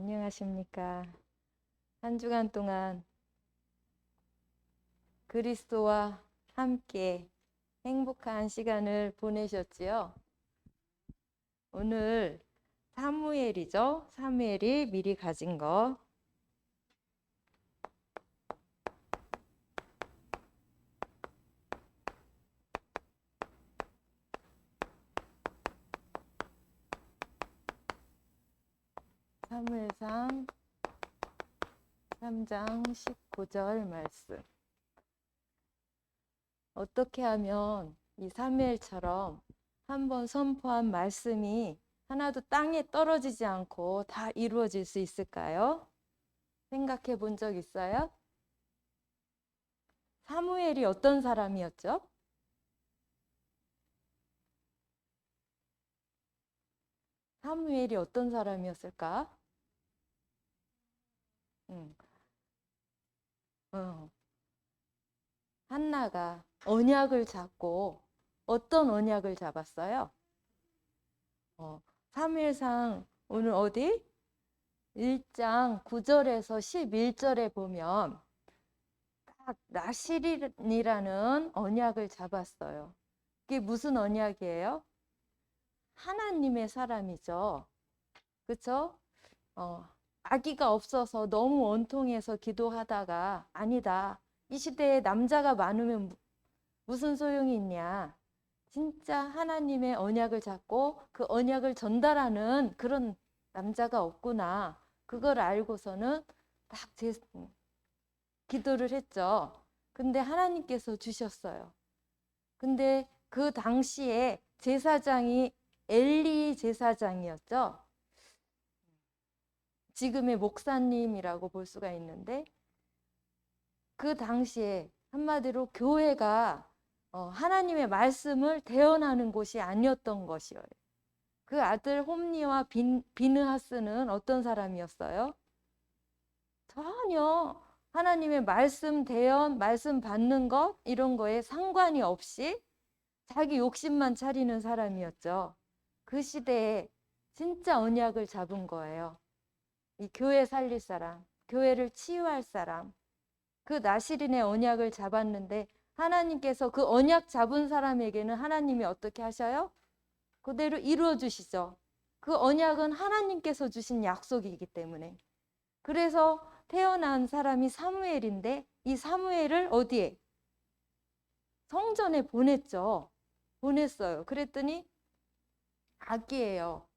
안녕하십니까. 한 주간 동안 그리스도와 함께 행복한 시간을 보내셨지요? 오늘 사무엘이죠. 사무엘이 미리 가진 거. 사무엘상 3장 19절 말씀. 어떻게 하면 이 사무엘처럼 한번 선포한 말씀이 하나도 땅에 떨어지지 않고 다 이루어질 수 있을까요? 생각해 본 적 있어요? 사무엘이 어떤 사람이었죠? 사무엘이 어떤 사람이었을까? 한나가 언약을 잡고 어떤 언약을 잡았어요? 사무엘상 오늘 어디? 1장 9절에서 11절에 보면 딱 나실이라는 언약을 잡았어요. 그게 무슨 언약이에요? 하나님의 사람이죠. 그렇죠? 아기가 없어서 너무 원통해서 기도하다가 아니다. 이 시대에 남자가 많으면 무슨 소용이 있냐. 진짜 하나님의 언약을 잡고 그 언약을 전달하는 그런 남자가 없구나. 그걸 알고서는 딱 기도를 했죠. 근데 하나님께서 주셨어요. 근데 그 당시에 제사장이 엘리 제사장이었죠. 지금의 목사님이라고 볼 수가 있는데 그 당시에 한마디로 교회가 하나님의 말씀을 대언하는 곳이 아니었던 것이에요. 그 아들 홈니와 비느하스는 어떤 사람이었어요? 전혀 하나님의 말씀 대언, 말씀 받는 것 이런 거에 상관이 없이 자기 욕심만 차리는 사람이었죠. 그 시대에 진짜 언약을 잡은 거예요. 이 교회 살릴 사람, 교회를 치유할 사람, 그 나실인의 언약을 잡았는데 하나님께서 그 언약 잡은 사람에게는 하나님이 어떻게 하셔요? 그대로 이루어 주시죠. 그 언약은 하나님께서 주신 약속이기 때문에. 그래서 태어난 사람이 사무엘인데 이 사무엘을 어디에? 성전에 보냈어요. 그랬더니 아기예요.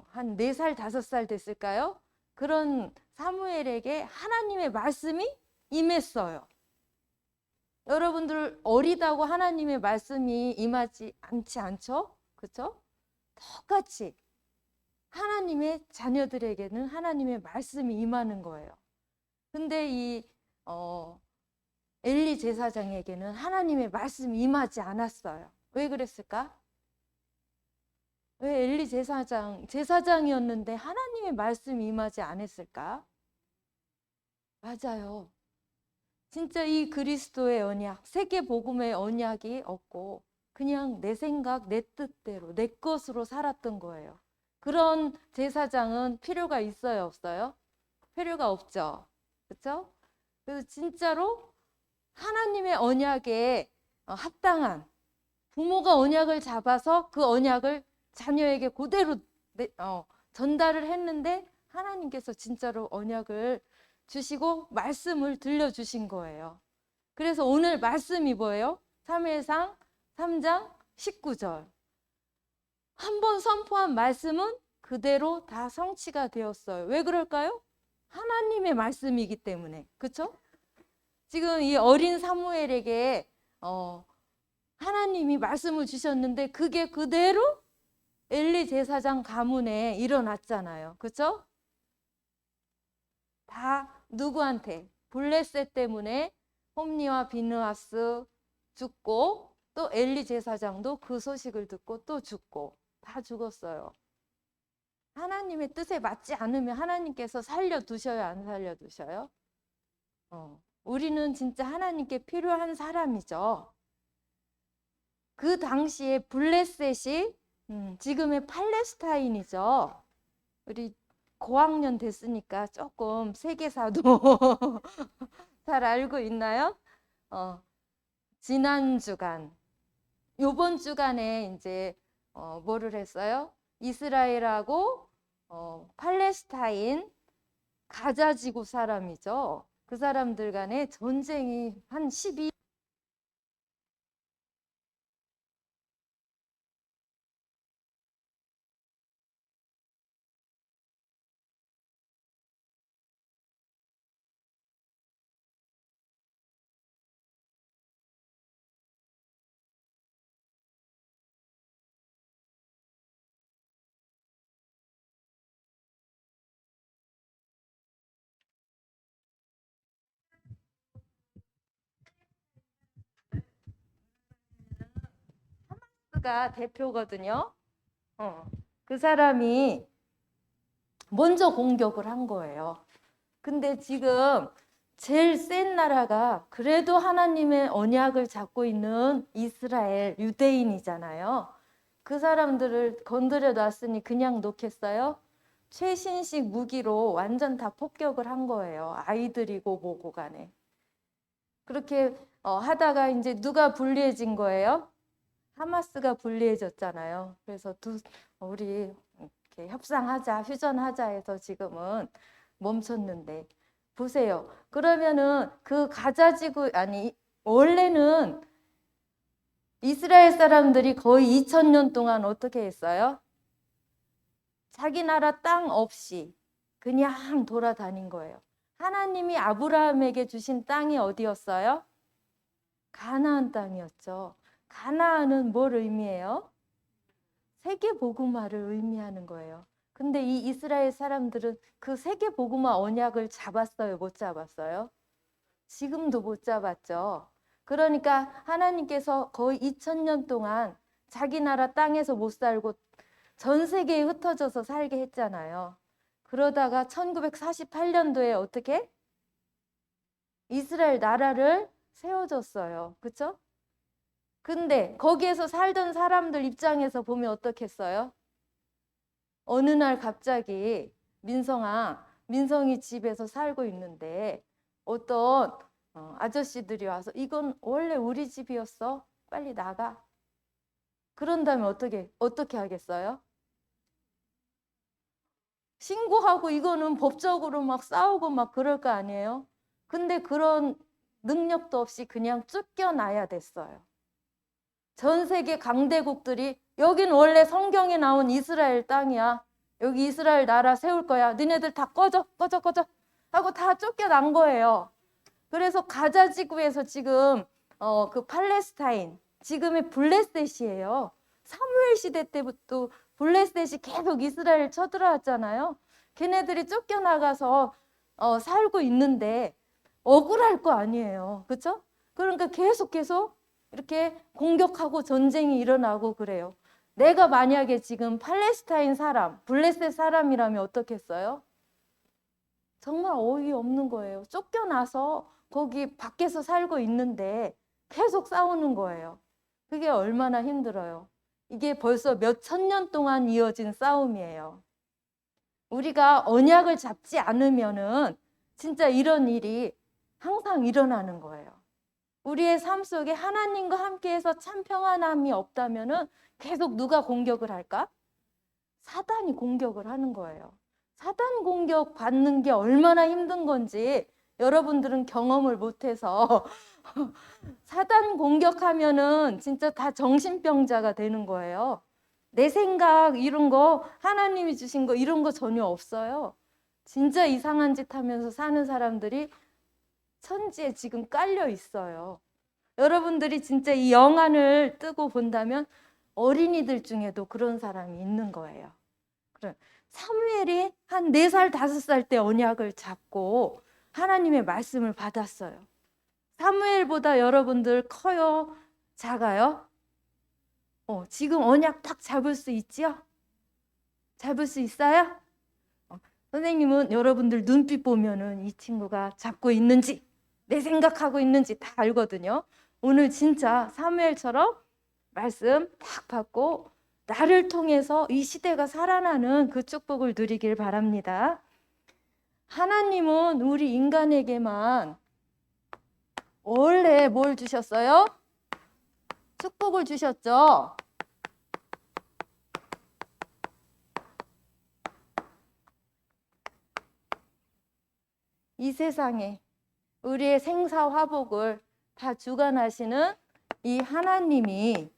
한 4살, 5살 됐을까요? 그런 사무엘에게 하나님의 말씀이 임했어요. 여러분들 어리다고 하나님의 말씀이 임하지 않지 않죠? 그렇죠? 똑같이 하나님의 자녀들에게는 하나님의 말씀이 임하는 거예요. 근데 이 엘리 제사장에게는 하나님의 말씀이 임하지 않았어요. 왜 그랬을까? 왜 엘리 제사장이었는데 하나님의 말씀이 임하지 않았을까? 맞아요. 진짜 이 그리스도의 언약, 세계 복음의 언약이 없고 그냥 내 생각, 내 뜻대로, 내 것으로 살았던 거예요. 그런 제사장은 필요가 있어요, 없어요? 필요가 없죠. 그렇죠? 그래서 진짜로 하나님의 언약에 합당한 부모가 언약을 잡아서 그 언약을 자녀에게 그대로 전달을 했는데 하나님께서 진짜로 언약을 주시고 말씀을 들려주신 거예요. 그래서 오늘 말씀이 뭐예요? 사무엘상 3장 19절. 한번 선포한 말씀은 그대로 다 성취가 되었어요. 왜 그럴까요? 하나님의 말씀이기 때문에. 그렇죠? 지금 이 어린 사무엘에게 하나님이 말씀을 주셨는데 그게 그대로 엘리 제사장 가문에 일어났잖아요. 그렇죠? 다 누구한테? 블레셋 때문에 홈니와 비느하스 죽고 또 엘리 제사장도 그 소식을 듣고 또 죽고 다 죽었어요. 하나님의 뜻에 맞지 않으면 하나님께서 살려두셔요, 안 살려두셔요? 우리는 진짜 하나님께 필요한 사람이죠. 그 당시에 블레셋이 지금의 팔레스타인이죠. 우리 고학년 됐으니까 조금 세계사도 잘 알고 있나요? 지난 주간, 요번 주간에 이제 뭐를 했어요? 이스라엘하고 팔레스타인 가자 지구 사람이죠. 그 사람들 간에 전쟁이 한 12. 가 대표거든요. 그 사람이 먼저 공격을 한 거예요. 근데 지금 제일 센 나라가 그래도 하나님의 언약을 잡고 있는 이스라엘 유대인이잖아요. 그 사람들을 건드려 놨으니 그냥 놓겠어요? 최신식 무기로 완전 다 폭격을 한 거예요. 아이들이고 뭐고 간에. 그렇게 하다가 이제 누가 불리해진 거예요? 하마스가 불리해졌잖아요. 그래서 우리 이렇게 협상하자, 휴전하자 해서 지금은 멈췄는데 보세요. 그러면은 그 가자지구 원래는 이스라엘 사람들이 거의 2000년 동안 어떻게 했어요? 자기 나라 땅 없이 그냥 돌아다닌 거예요. 하나님이 아브라함에게 주신 땅이 어디였어요? 가나안 땅이었죠. 가나안은 뭘 의미해요? 세계 복음화를 의미하는 거예요. 근데 이 이스라엘 사람들은 그 세계 복음화 언약을 잡았어요? 못 잡았어요? 지금도 못 잡았죠. 그러니까 하나님께서 거의 2000년 동안 자기 나라 땅에서 못 살고 전 세계에 흩어져서 살게 했잖아요. 그러다가 1948년도에 어떻게? 이스라엘 나라를 세워줬어요. 그렇죠? 근데 거기에서 살던 사람들 입장에서 보면 어떻겠어요? 어느 날 갑자기 민성이 집에서 살고 있는데 어떤 아저씨들이 와서 이건 원래 우리 집이었어. 빨리 나가. 그런다면 어떻게 하겠어요? 신고하고 이거는 법적으로 막 싸우고 막 그럴 거 아니에요? 근데 그런 능력도 없이 그냥 쫓겨나야 됐어요. 전 세계 강대국들이 여긴 원래 성경에 나온 이스라엘 땅이야. 여기 이스라엘 나라 세울 거야. 니네들 다 꺼져 하고 다 쫓겨난 거예요. 그래서 가자 지구에서 지금 그 팔레스타인 지금의 블레셋이에요. 사무엘 시대 때부터 블레셋이 계속 이스라엘 쳐들어왔잖아요. 걔네들이 쫓겨나가서 살고 있는데 억울할 거 아니에요. 그렇죠? 그러니까 계속 이렇게 공격하고 전쟁이 일어나고 그래요. 내가 만약에 지금 팔레스타인 사람, 블레셋 사람이라면 어떻겠어요? 정말 어이없는 거예요. 쫓겨나서 거기 밖에서 살고 있는데 계속 싸우는 거예요. 그게 얼마나 힘들어요. 이게 벌써 몇 천 년 동안 이어진 싸움이에요. 우리가 언약을 잡지 않으면은 진짜 이런 일이 항상 일어나는 거예요. 우리의 삶 속에 하나님과 함께해서 참 평안함이 없다면은 계속 누가 공격을 할까? 사단이 공격을 하는 거예요. 사단 공격 받는 게 얼마나 힘든 건지 여러분들은 경험을 못해서 사단 공격하면은 진짜 다 정신병자가 되는 거예요. 내 생각 이런 거 하나님이 주신 거 이런 거 전혀 없어요. 진짜 이상한 짓 하면서 사는 사람들이 천지에 지금 깔려 있어요. 여러분들이 진짜 이 영안을 뜨고 본다면 어린이들 중에도 그런 사람이 있는 거예요. 사무엘이 한 4살, 5살 때 언약을 잡고 하나님의 말씀을 받았어요. 사무엘보다 여러분들 커요? 작아요? 지금 언약 딱 잡을 수 있지요? 잡을 수 있어요? 선생님은 여러분들 눈빛 보면은 이 친구가 잡고 있는지 내 생각하고 있는지 다 알거든요. 오늘 진짜 사무엘처럼 말씀 딱 받고 나를 통해서 이 시대가 살아나는 그 축복을 누리길 바랍니다. 하나님은 우리 인간에게만 원래 뭘 주셨어요? 축복을 주셨죠. 이 세상에 우리의 생사화복을 다 주관하시는 이 하나님이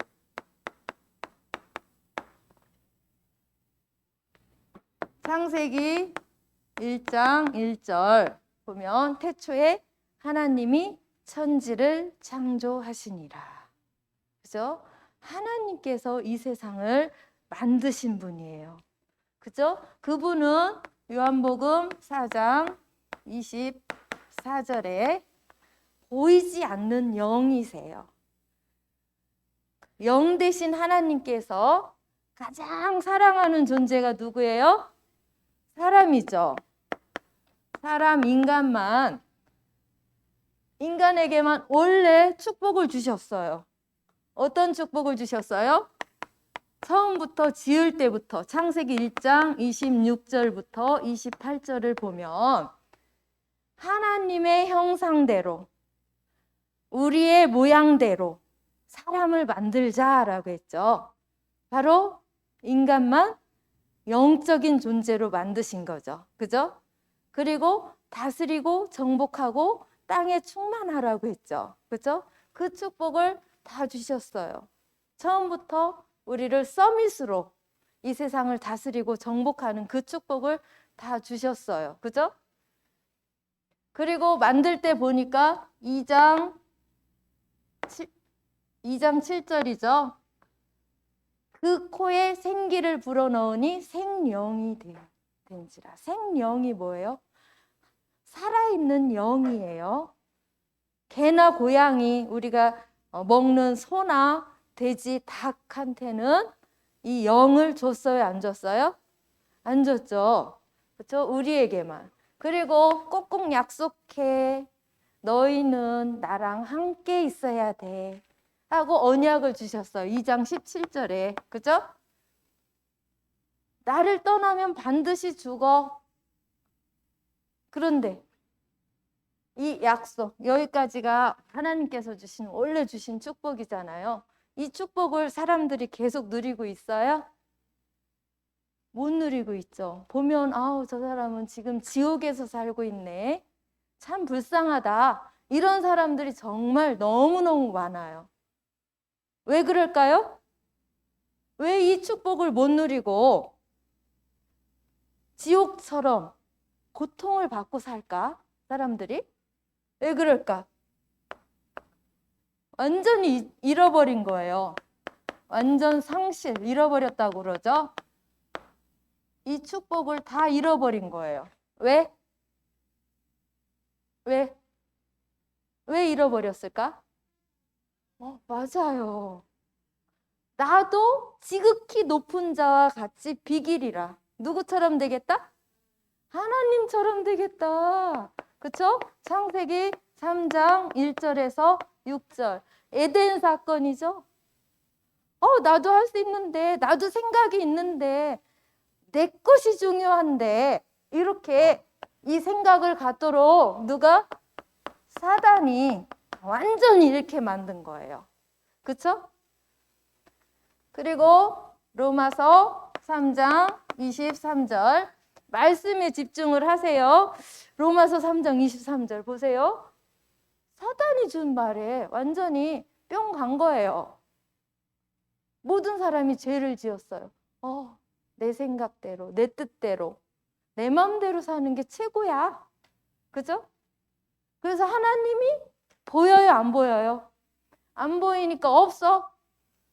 창세기 1장 1절 보면 태초에 하나님이 천지를 창조하시니라. 그죠? 하나님께서 이 세상을 만드신 분이에요. 그죠? 그분은 요한복음 4장 24절에 보이지 않는 영이세요. 영 대신 하나님께서 가장 사랑하는 존재가 누구예요? 사람이죠. 사람, 인간에게만 원래 축복을 주셨어요. 어떤 축복을 주셨어요? 처음부터 지을 때부터 창세기 1장 26절부터 28절을 보면 하나님의 형상대로 우리의 모양대로 사람을 만들자라고 했죠. 바로 인간만 영적인 존재로 만드신 거죠. 그죠? 그리고 다스리고 정복하고 땅에 충만하라고 했죠. 그죠? 그 축복을 다 주셨어요. 처음부터 우리를 서밋으로 이 세상을 다스리고 정복하는 그 축복을 다 주셨어요. 그죠? 그리고 만들 때 보니까 2장 7절이죠. 그 코에 생기를 불어넣으니 생령이 된지라. 생령이 뭐예요? 살아있는 영이에요. 개나 고양이, 우리가 먹는 소나 돼지, 닭한테는 이 영을 줬어요? 안 줬어요? 안 줬죠. 그렇죠? 우리에게만. 그리고 꼭꼭 약속해. 너희는 나랑 함께 있어야 돼. 하고 언약을 주셨어요. 2장 17절에. 그죠? 나를 떠나면 반드시 죽어. 그런데 이 약속, 여기까지가 하나님께서 주신, 원래 주신 축복이잖아요. 이 축복을 사람들이 계속 누리고 있어요? 못 누리고 있죠. 보면 아우, 저 사람은 지금 지옥에서 살고 있네. 참 불쌍하다. 이런 사람들이 정말 너무너무 많아요. 왜 그럴까요? 왜 이 축복을 못 누리고 지옥처럼 고통을 받고 살까? 사람들이? 왜 그럴까? 완전히 잃어버린 거예요. 완전 잃어버렸다고 그러죠? 이 축복을 다 잃어버린 거예요. 왜? 왜 잃어버렸을까? 맞아요. 나도 지극히 높은 자와 같이 비기리라. 누구처럼 되겠다? 하나님처럼 되겠다. 그쵸? 창세기 3장 1절에서 6절. 에덴 사건이죠. 나도 할 수 있는데, 나도 생각이 있는데, 내 것이 중요한데, 이렇게 이 생각을 갖도록 누가? 사단이 완전히 이렇게 만든 거예요. 그쵸? 그리고 로마서 3장 23절 말씀에 집중을 하세요. 로마서 3장 23절 보세요. 사단이 준 말에 완전히 뿅 간 거예요. 모든 사람이 죄를 지었어요. 내 생각대로, 내 뜻대로, 내 마음대로 사는 게 최고야. 그죠? 그래서 하나님이 보여요, 안 보여요? 안 보이니까 없어.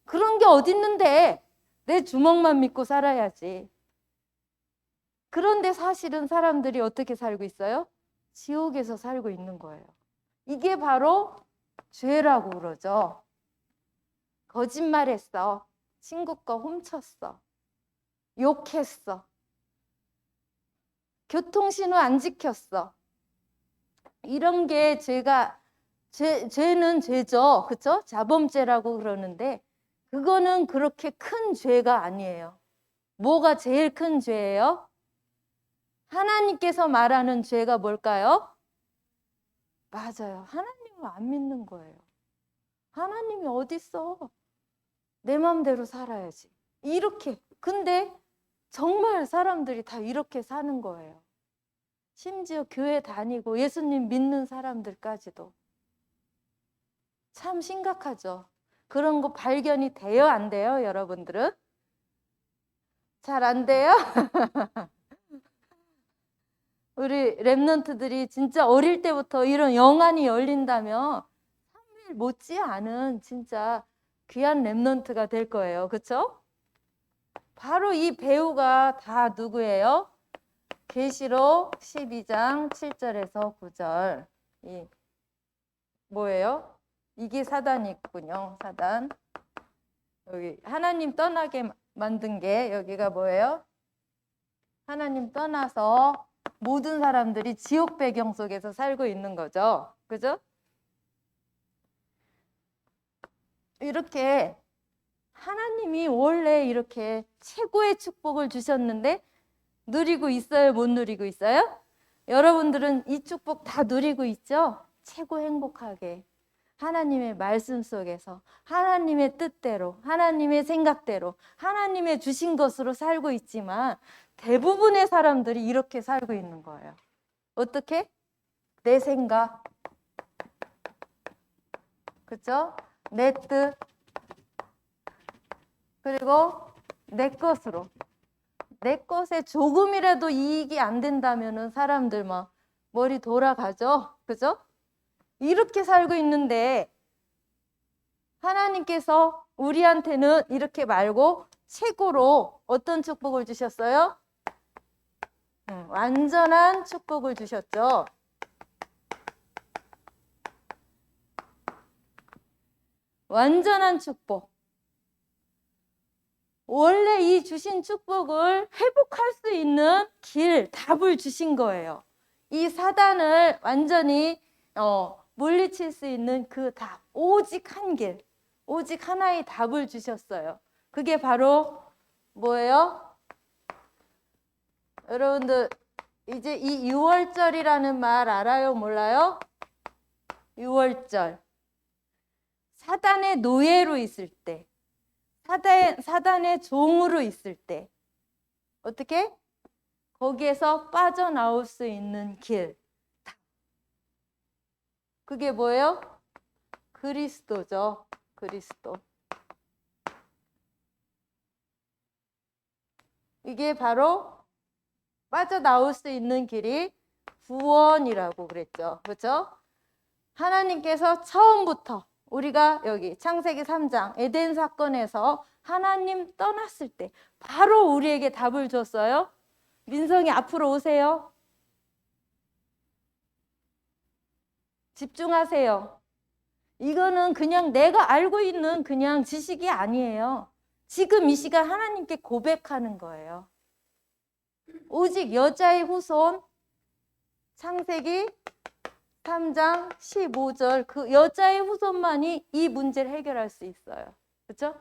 그런 게 어딨는데 내 주먹만 믿고 살아야지. 그런데 사실은 사람들이 어떻게 살고 있어요? 지옥에서 살고 있는 거예요. 이게 바로 죄라고 그러죠. 거짓말했어. 친구 거 훔쳤어. 욕했어. 교통신호 안 지켰어. 이런 게 죄는 죄죠. 그쵸? 자범죄라고 그러는데 그거는 그렇게 큰 죄가 아니에요. 뭐가 제일 큰 죄예요? 하나님께서 말하는 죄가 뭘까요? 맞아요. 하나님을 안 믿는 거예요. 하나님이 어딨어? 내 마음대로 살아야지. 이렇게. 근데 정말 사람들이 다 이렇게 사는 거예요. 심지어 교회 다니고 예수님 믿는 사람들까지도. 참 심각하죠. 그런 거 발견이 돼요, 안 돼요, 여러분들은? 잘 안 돼요? 우리 랩런트들이 진짜 어릴 때부터 이런 영안이 열린다면 3일 못지않은 진짜 귀한 랩런트가 될 거예요. 그렇죠? 바로 이 배우가 다 누구예요? 계시록 12장 7절에서 9절. 이 뭐예요? 이게 사단이군요. 사단. 여기 하나님 떠나게 만든 게 여기가 뭐예요? 하나님 떠나서 모든 사람들이 지옥 배경 속에서 살고 있는 거죠. 그죠? 이렇게 하나님이 원래 이렇게 최고의 축복을 주셨는데 누리고 있어요? 못 누리고 있어요? 여러분들은 이 축복 다 누리고 있죠? 최고 행복하게 하나님의 말씀 속에서 하나님의 뜻대로 하나님의 생각대로 하나님의 주신 것으로 살고 있지만 대부분의 사람들이 이렇게 살고 있는 거예요. 어떻게? 내 생각, 그렇죠? 내 뜻, 그리고 내 것으로. 내 것에 조금이라도 이익이 안 된다면은 사람들 막 머리 돌아가죠. 그죠? 이렇게 살고 있는데 하나님께서 우리한테는 이렇게 말고 최고로 어떤 축복을 주셨어요? 완전한 축복을 주셨죠. 완전한 축복. 원래 이 주신 축복을 회복할 수 있는 길, 답을 주신 거예요. 이 사단을 완전히 물리칠 수 있는 그 답, 오직 한 길, 오직 하나의 답을 주셨어요. 그게 바로 뭐예요? 여러분들 이제 이 6월절이라는 말 알아요? 몰라요? 6월절. 사단의 노예로 있을 때, 사단의 종으로 있을 때 어떻게? 거기에서 빠져나올 수 있는 길. 그게 뭐예요? 그리스도죠. 그리스도. 이게 바로 빠져나올 수 있는 길이 구원이라고 그랬죠. 그렇죠? 하나님께서 처음부터 우리가 여기 창세기 3장 에덴 사건에서 하나님 떠났을 때 바로 우리에게 답을 줬어요. 민성이 앞으로 오세요. 집중하세요. 이거는 그냥 내가 알고 있는 그냥 지식이 아니에요. 지금 이 시간 하나님께 고백하는 거예요. 오직 여자의 후손 창세기 3장 15절 그 여자의 후손만이 이 문제를 해결할 수 있어요. 그렇죠?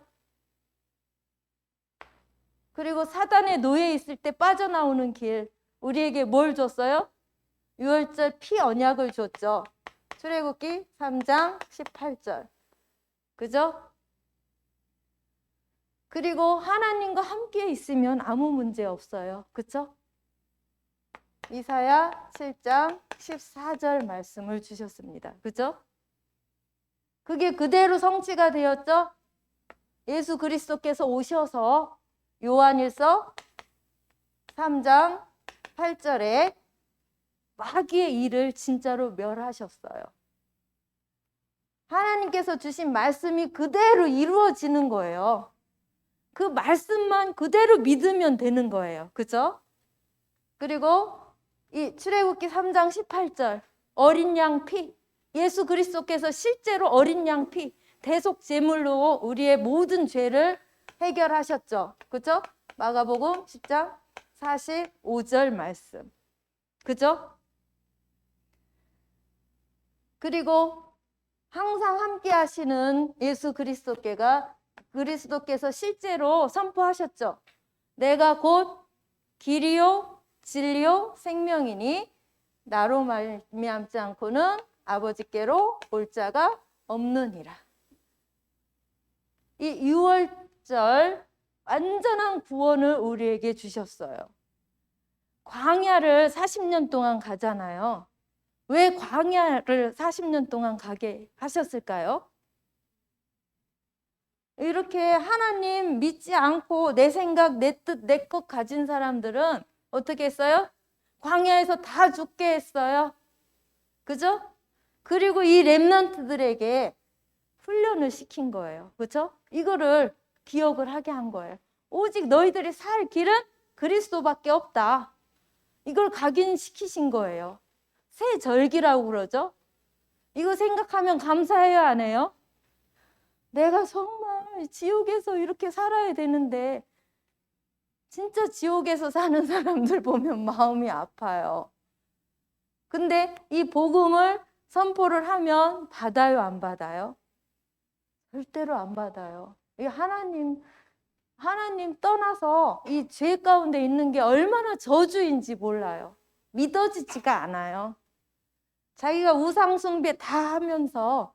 그리고 사단의 노예에 있을 때 빠져나오는 길 우리에게 뭘 줬어요? 유월절 피 언약을 줬죠. 출애굽기 3장 18절. 그죠? 그리고 하나님과 함께 있으면 아무 문제 없어요. 그렇죠? 이사야 7장 14절 말씀을 주셨습니다. 그죠? 그게 그대로 성취가 되었죠? 예수 그리스도께서 오셔서 요한일서 3장 8절에 마귀의 일을 진짜로 멸하셨어요. 하나님께서 주신 말씀이 그대로 이루어지는 거예요. 그 말씀만 그대로 믿으면 되는 거예요. 그죠? 그리고 이 출애굽기 3장 18절 어린 양 피, 예수 그리스도께서 실제로 어린 양 피, 대속 제물로 우리의 모든 죄를 해결하셨죠. 그죠? 마가복음 10장 45절 말씀. 그죠? 그리고 항상 함께 하시는 예수 그리스도께가 그리스도께서 실제로 선포하셨죠. 내가 곧 길이요 진리요 생명이니 나로 말미암지 않고는 아버지께로 올 자가 없느니라. 이 6월절 완전한 구원을 우리에게 주셨어요. 광야를 40년 동안 가잖아요. 왜 광야를 40년 동안 가게 하셨을까요? 이렇게 하나님 믿지 않고 내 생각, 내 뜻, 내 것 가진 사람들은 어떻게 했어요? 광야에서 다 죽게 했어요. 그죠? 그리고 이 렘넌트들에게 훈련을 시킨 거예요. 그죠? 이거를 기억을 하게 한 거예요. 오직 너희들이 살 길은 그리스도밖에 없다. 이걸 각인시키신 거예요. 새 절기라고 그러죠. 이거 생각하면 감사해요, 안 해요? 내가 정말 지옥에서 이렇게 살아야 되는데 진짜 지옥에서 사는 사람들 보면 마음이 아파요. 근데 이 복음을 선포를 하면 받아요, 안 받아요? 절대로 안 받아요. 이 하나님 떠나서 이 죄 가운데 있는 게 얼마나 저주인지 몰라요. 믿어지지가 않아요. 자기가 우상 숭배 다 하면서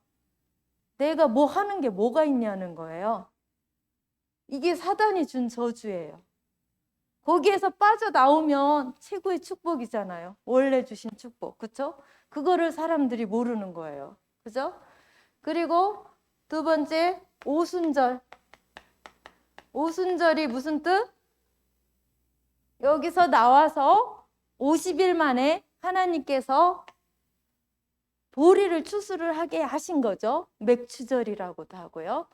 내가 뭐 하는 게 뭐가 있냐는 거예요. 이게 사단이 준 저주예요. 거기에서 빠져나오면 최고의 축복이잖아요. 원래 주신 축복. 그렇죠? 그거를 사람들이 모르는 거예요. 그죠? 그리고 두 번째, 오순절. 오순절이 무슨 뜻? 여기서 나와서 50일 만에 하나님께서 보리를 추수를 하게 하신 거죠. 맥추절이라고도 하고요.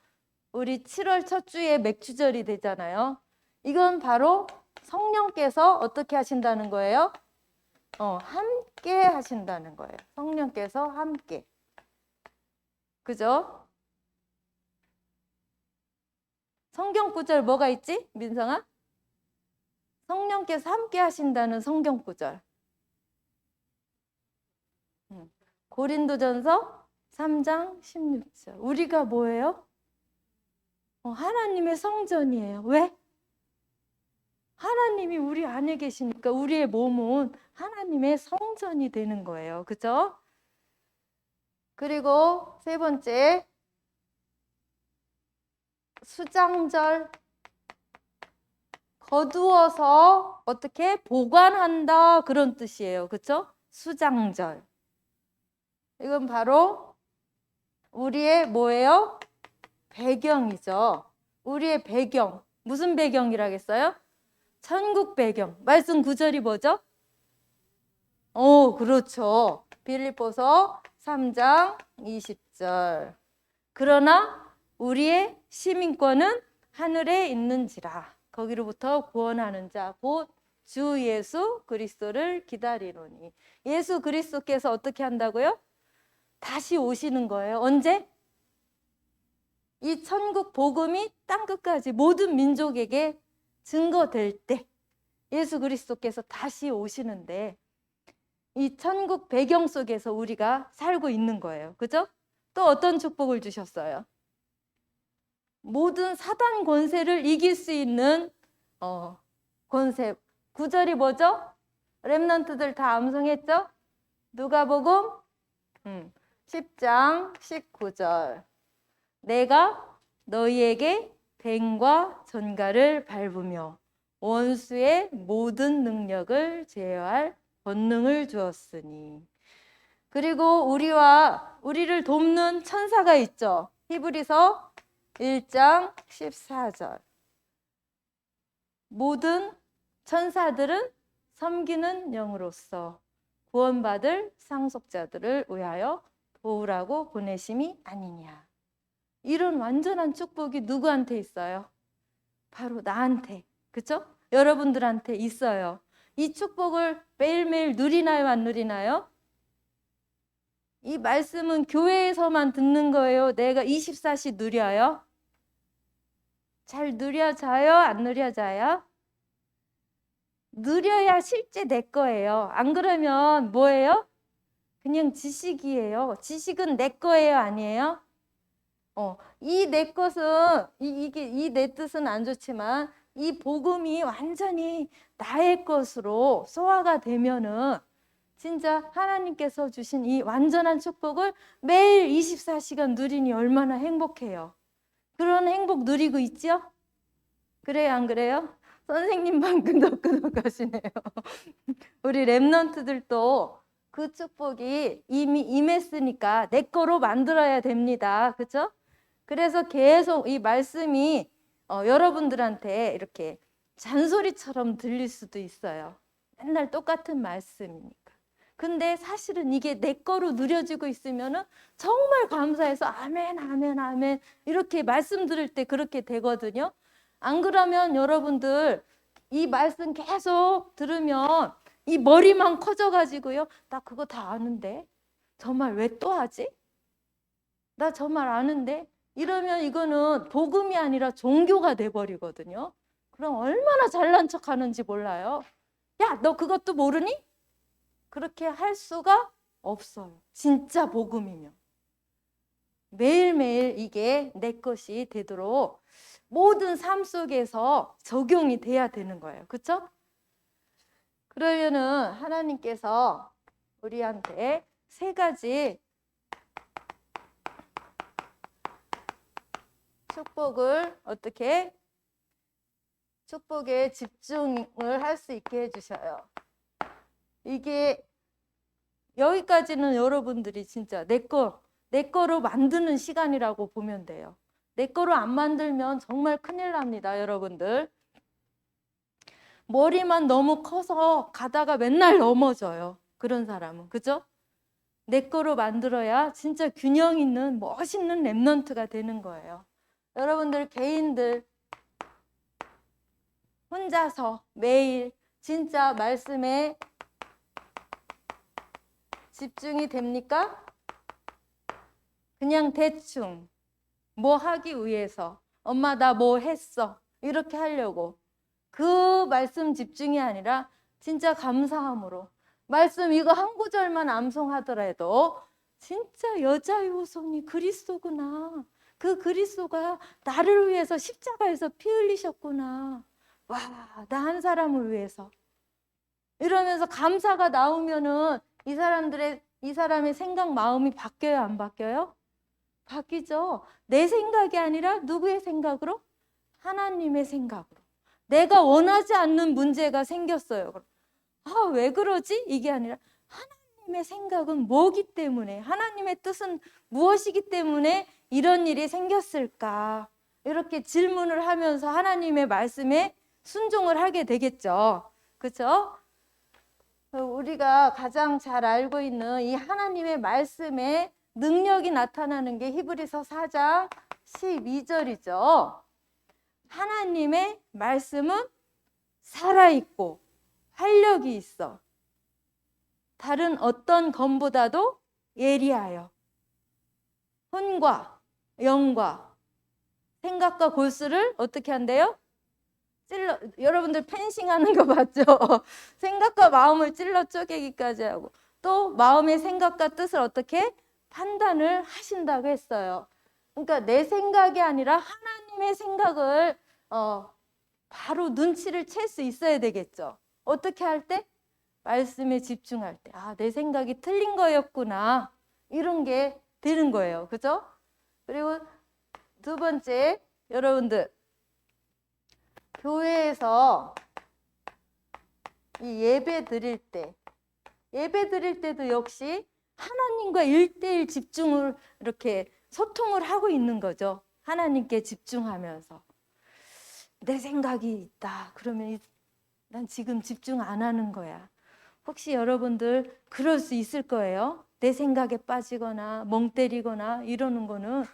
우리 7월 첫 주에 맥추절이 되잖아요. 이건 바로 성령께서 어떻게 하신다는 거예요? 함께 하신다는 거예요. 성령께서 함께. 그죠? 성경 구절 뭐가 있지? 민성아? 성령께서 함께 하신다는 성경 구절. 고린도전서 3장 16절. 우리가 뭐예요? 하나님의 성전이에요. 왜? 하나님이 우리 안에 계시니까 우리의 몸은 하나님의 성전이 되는 거예요. 그죠? 그리고 세 번째, 수장절. 거두어서 어떻게 보관한다 그런 뜻이에요. 그렇죠? 수장절. 이건 바로 우리의 뭐예요? 배경이죠. 우리의 배경. 무슨 배경이라겠어요? 천국 배경. 말씀 구절이 뭐죠? 그렇죠. 빌립보서 3장 20절. 그러나 우리의 시민권은 하늘에 있는지라. 거기로부터 구원하는 자 곧 주 예수 그리스도를 기다리노니. 예수 그리스도께서 어떻게 한다고요? 다시 오시는 거예요. 언제? 이 천국 복음이 땅끝까지 모든 민족에게 증거될 때 예수 그리스도께서 다시 오시는데 이 천국 배경 속에서 우리가 살고 있는 거예요. 그죠? 또 어떤 축복을 주셨어요? 모든 사단 권세를 이길 수 있는 권세. 구절이 뭐죠? 렘넌트들 다 암송했죠? 누가복음 10장 19절. 내가 너희에게 뱀과 전갈을 밟으며 원수의 모든 능력을 제어할 권능을 주었으니. 그리고 우리를 돕는 천사가 있죠. 히브리서 1장 14절. 모든 천사들은 섬기는 영으로서 구원받을 상속자들을 위하여 도우라고 보내심이 아니냐. 이런 완전한 축복이 누구한테 있어요? 바로 나한테. 그렇죠? 여러분들한테 있어요. 이 축복을 매일매일 누리나요, 안 누리나요? 이 말씀은 교회에서만 듣는 거예요? 내가 24시 누려요? 잘 누려져요? 안 누려져요? 누려야 실제 내 거예요. 안 그러면 뭐예요? 그냥 지식이에요. 지식은 내 거예요, 아니에요? 이 내 것은 이 내 뜻은 안 좋지만 이 복음이 완전히 나의 것으로 소화가 되면은 진짜 하나님께서 주신 이 완전한 축복을 매일 24시간 누리니 얼마나 행복해요. 그런 행복 누리고 있죠? 그래요, 안 그래요? 선생님만 끄덕끄덕 하시네요. 우리 랩런트들도 그 축복이 이미 임했으니까 내 거로 만들어야 됩니다. 그죠? 그래서 계속 이 말씀이 여러분들한테 이렇게 잔소리처럼 들릴 수도 있어요. 맨날 똑같은 말씀이니까. 근데 사실은 이게 내 거로 누려지고 있으면은 정말 감사해서 아멘, 아멘, 아멘 이렇게 말씀 들을 때 그렇게 되거든요. 안 그러면 여러분들 이 말씀 계속 들으면 이 머리만 커져가지고요. 나 그거 다 아는데 저 말 왜 또 하지? 나 저 말 아는데 이러면 이거는 복음이 아니라 종교가 돼버리거든요. 그럼 얼마나 잘난 척 하는지 몰라요. 야, 너 그것도 모르니? 그렇게 할 수가 없어요. 진짜 복음이면. 매일매일 이게 내 것이 되도록 모든 삶 속에서 적용이 돼야 되는 거예요. 그렇죠? 그러려는 하나님께서 우리한테 세 가지 축복을 어떻게 축복에 집중을 할 수 있게 해주셔요. 이게 여기까지는 여러분들이 진짜 내 거로 만드는 시간이라고 보면 돼요. 내 거로 안 만들면 정말 큰일 납니다, 여러분들. 머리만 너무 커서 가다가 맨날 넘어져요. 그런 사람은. 그죠? 내 거로 만들어야 진짜 균형 있는 멋있는 랩런트가 되는 거예요. 여러분들 개인들 혼자서 매일 진짜 말씀에 집중이 됩니까? 그냥 대충 뭐 하기 위해서 엄마 나 뭐 했어 이렇게 하려고 그 말씀 집중이 아니라 진짜 감사함으로 말씀 이거 한 구절만 암송하더라도 진짜 여자의 후손이 그리스도구나. 그 그리스도가 나를 위해서 십자가에서 피 흘리셨구나. 와, 나 한 사람을 위해서. 이러면서 감사가 나오면은 이 사람의 생각 마음이 바뀌어요, 안 바뀌어요? 바뀌죠. 내 생각이 아니라 누구의 생각으로? 하나님의 생각으로. 내가 원하지 않는 문제가 생겼어요. 아, 왜 그러지? 이게 아니라 하나님의 생각은 뭐기 때문에, 하나님의 뜻은 무엇이기 때문에 이런 일이 생겼을까? 이렇게 질문을 하면서 하나님의 말씀에 순종을 하게 되겠죠. 그렇죠? 우리가 가장 잘 알고 있는 이 하나님의 말씀에 능력이 나타나는 게 히브리서 4장 12절이죠. 하나님의 말씀은 살아있고 활력이 있어 다른 어떤 검보다도 예리하여 혼과 영과 생각과 골수를 어떻게 한대요? 여러분들 펜싱하는 거 봤죠? 생각과 마음을 찔러 쪼개기까지 하고 또 마음의 생각과 뜻을 어떻게 판단을 하신다고 했어요. 그러니까 내 생각이 아니라 하나님의 생각을 바로 눈치를 챌 수 있어야 되겠죠. 어떻게 할 때? 말씀에 집중할 때. 아, 내 생각이 틀린 거였구나. 이런 게 되는 거예요. 그죠? 그리고 두 번째, 여러분들 교회에서 이 예배 드릴 때도 역시 하나님과 1:1 집중을 이렇게 소통을 하고 있는 거죠. 하나님께 집중하면서. 내 생각이 있다. 그러면 난 지금 집중 안 하는 거야. 혹시 여러분들 그럴 수 있을 거예요. 내 생각에 빠지거나 멍 때리거나 이러는 거는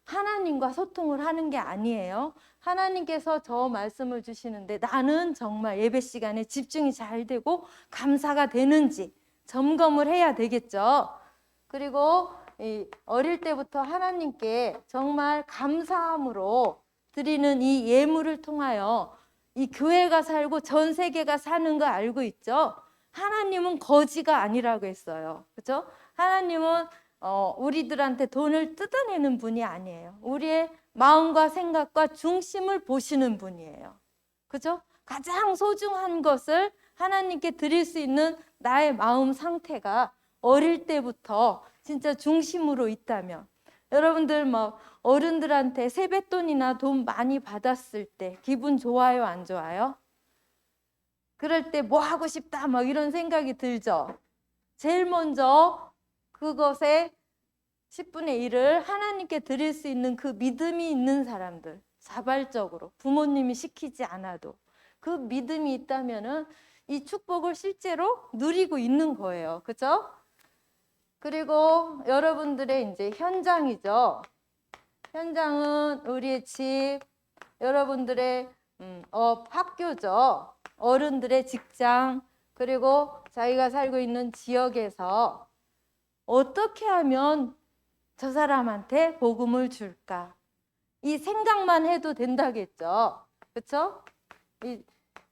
하나님과 소통을 하는 게 아니에요. 하나님께서 저 말씀을 주시는데 나는 정말 예배 시간에 집중이 잘 되고 감사가 되는지 점검을 해야 되겠죠. 그리고 어릴 때부터 하나님께 정말 감사함으로 드리는 이 예물을 통하여 이 교회가 살고 전 세계가 사는 거 알고 있죠? 하나님은 거지가 아니라고 했어요. 그렇죠? 하나님은 우리들한테 돈을 뜯어내는 분이 아니에요. 우리의 마음과 생각과 중심을 보시는 분이에요. 그죠? 가장 소중한 것을 하나님께 드릴 수 있는 나의 마음 상태가 어릴 때부터 진짜 중심으로 있다면, 여러분들 어른들한테 세뱃돈이나 돈 많이 받았을 때 기분 좋아요, 안 좋아요? 그럴 때 뭐 하고 싶다 이런 생각이 들죠. 제일 먼저 그것의 10분의 1을 하나님께 드릴 수 있는 그 믿음이 있는 사람들, 자발적으로 부모님이 시키지 않아도 그 믿음이 있다면은 이 축복을 실제로 누리고 있는 거예요. 그죠? 그리고 여러분들의 이제 현장이죠. 현장은 우리의 집, 여러분들의 업, 학교죠. 어른들의 직장, 그리고 자기가 살고 있는 지역에서 어떻게 하면 저 사람한테 복음을 줄까? 이 생각만 해도 된다겠죠. 그렇죠?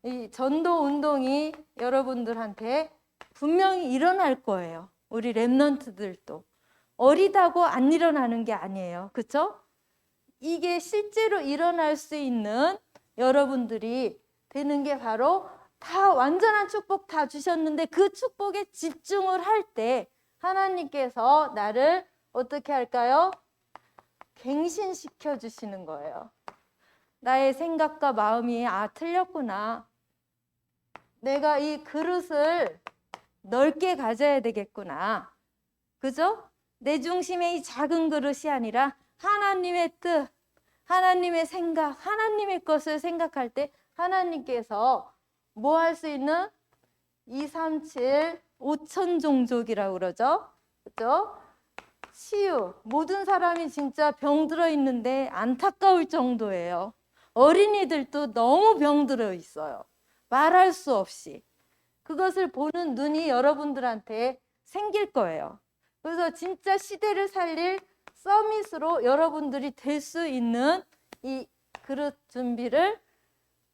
이 전도 운동이 여러분들한테 분명히 일어날 거예요. 우리 랩런트들도 어리다고 안 일어나는 게 아니에요. 그렇죠? 이게 실제로 일어날 수 있는 여러분들이 되는 게 바로 다 완전한 축복 다 주셨는데 그 축복에 집중을 할 때 하나님께서 나를 어떻게 할까요? 갱신시켜 주시는 거예요. 나의 생각과 마음이 틀렸구나. 내가 이 그릇을 넓게 가져야 되겠구나. 그죠? 내 중심의 이 작은 그릇이 아니라 하나님의 뜻, 하나님의 생각, 하나님의 것을 생각할 때 하나님께서 뭐 할 수 있는 2, 3, 7, 5천 종족이라고 그러죠. 그죠? 치유, 모든 사람이 진짜 병들어 있는데 안타까울 정도예요. 어린이들도 너무 병들어 있어요. 말할 수 없이. 그것을 보는 눈이 여러분들한테 생길 거예요. 그래서 진짜 시대를 살릴 서밋으로 여러분들이 될 수 있는 이 그릇 준비를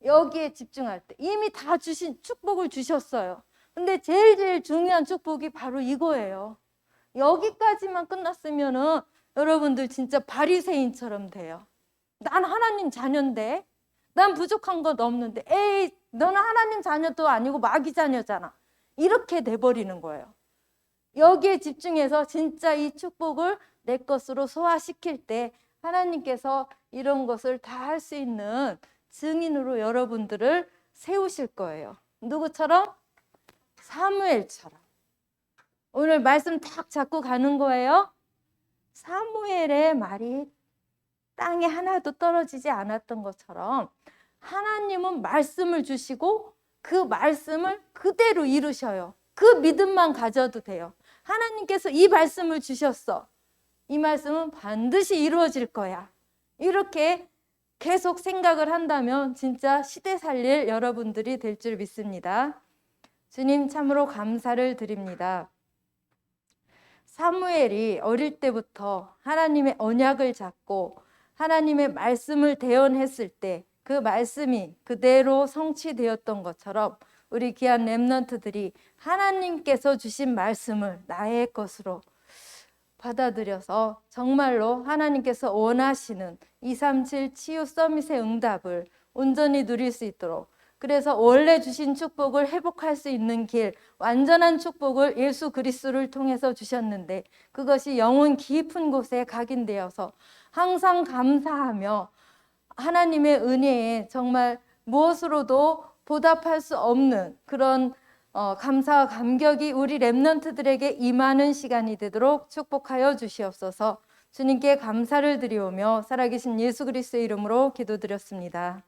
여기에 집중할 때 이미 다 주신 축복을 주셨어요. 근데 제일 중요한 축복이 바로 이거예요. 여기까지만 끝났으면은 여러분들 진짜 바리새인처럼 돼요. 난 하나님 자녀인데, 난 부족한 것 없는데, 에이, 너는 하나님 자녀도 아니고 마귀 자녀잖아. 이렇게 돼버리는 거예요. 여기에 집중해서 진짜 이 축복을 내 것으로 소화시킬 때 하나님께서 이런 것을 다 할 수 있는 증인으로 여러분들을 세우실 거예요. 누구처럼? 사무엘처럼. 오늘 말씀 딱 잡고 가는 거예요. 사무엘의 말이 땅에 하나도 떨어지지 않았던 것처럼 하나님은 말씀을 주시고 그 말씀을 그대로 이루셔요. 그 믿음만 가져도 돼요. 하나님께서 이 말씀을 주셨어. 이 말씀은 반드시 이루어질 거야. 이렇게 계속 생각을 한다면 진짜 시대 살릴 여러분들이 될 줄 믿습니다. 주님 참으로 감사를 드립니다. 사무엘이 어릴 때부터 하나님의 언약을 잡고 하나님의 말씀을 대언했을 때 그 말씀이 그대로 성취되었던 것처럼 우리 귀한 렘넌트들이 하나님께서 주신 말씀을 나의 것으로 받아들여서 정말로 하나님께서 원하시는 237 치유 서밋의 응답을 온전히 누릴 수 있도록, 그래서 원래 주신 축복을 회복할 수 있는 길, 완전한 축복을 예수 그리스도를 통해서 주셨는데 그것이 영혼 깊은 곳에 각인되어서 항상 감사하며 하나님의 은혜에 정말 무엇으로도 보답할 수 없는 그런 감사와 감격이 우리 렘넌트들에게 임하는 시간이 되도록 축복하여 주시옵소서. 주님께 감사를 드리오며 살아계신 예수 그리스도의 이름으로 기도드렸습니다.